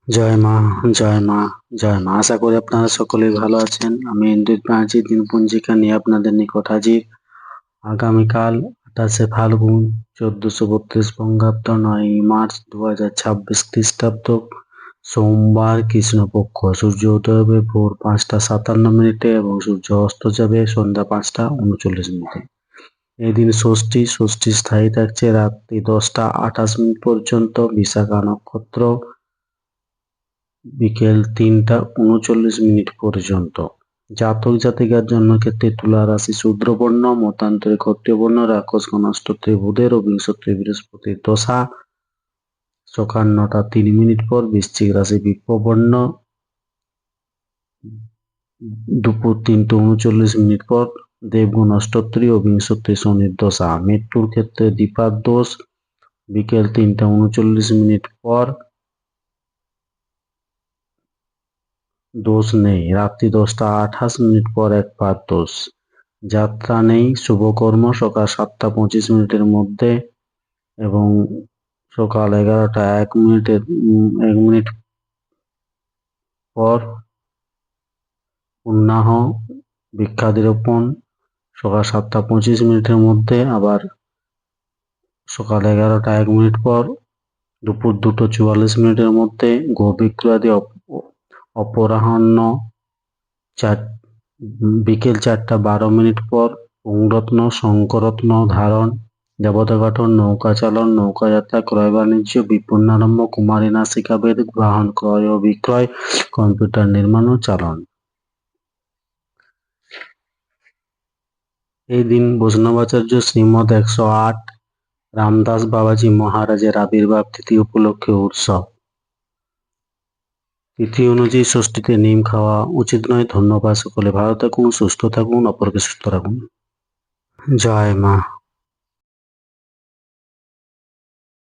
জয় মা, জয় মা, জয় মা। আশা করি আপনারা সকলেই ভালো আছেন। আমি ইন্দ্রিত ব্যানার্জি দিনপঞ্জিকা নিয়ে আপনাদের নিকট হাজির। আগামীকাল 28শে ফাল্গুন 1432 বঙ্গাব্দ 9ই মার্চ 2026 খ্রিস্টাব্দ সোমবার কৃষ্ণপক্ষ। সূর্য উদয় হবে ভোর 5টা 57 মিনিটে এবং সূর্য অস্ত যাবে সন্ধ্যা 5টা 39 মিনিটে। এই দিন ষষ্ঠী। ষষ্ঠী স্থায়ী থাকছে রাত্রি 10টা 28 মিনিট পর্যন্ত। বিশাখা নক্ষত্র বিকেল 3টা 39 মিনিট পর্যন্ত। জাতক জাতিকার জন্য ক্ষেত্রে তুলা রাশি শূদ্রবর্ণ, মতান্তরে ক্ষত্রিয় বর্ণ, রাক্ষসগণ অষ্টত্রী বুধের ও বিংশত্রী বৃহস্পতির দশা সকাল 9টা 3 মিনিট পর। বৃশ্চিক রাশি বিপ্রবর্ণ দুপুর 3টে 39 মিনিট পর। দেবগুণ অষ্টত্রী ও বিংশত্রী শনির দশা। মৃত্যুর ক্ষেত্রে দীপার দোষ বিকেল 3টা 39 মিনিট পর। দোষ নেই। রাত্রি 10টা 28 মিনিট পর একবার দোষ। যাত্রা নেই। শুভকর্ম সকাল 7টা 25 মিনিটের মধ্যে এবং সকাল 11টা 1 মিনিট পর। পুণ্যাহ বৃক্ষাদিরোপণ সকাল 7টা 25 মিনিটের মধ্যে, আবার সকাল 11টা 1 মিনিট পর। দুপুর 2টো 44 মিনিটের মধ্যে। গো বিক্রয়াদি অপরাহ্ন বিকেল 4টা 12 মিনিট পর। পুংরত্ন শঙ্করত্ন ধারণ, দেবতা গঠন, নৌকা চালন, নৌকাযাত্রা, ক্রয় বাণিজ্য, বিপন্নারম্ভ, কুমারী নাসিকা বেদ, বাহন ক্রয় ও বিক্রয়, কম্পিউটার নির্মাণ ও চালন। এই দিন বৈষ্ণবাচার্য শ্রীমদ 108 রামদাস বাবাজি মহারাজের আবির্ভাব তিথি উপলক্ষে উৎসব। তিথি অনুযায়ী ষষ্ঠীতে নিম খাওয়া উচিত নয়। ধন্যবাদ। সকলে ভালো থাকুন, সুস্থ থাকুন, অপরকে সুস্থ রাখুন। জয় মা।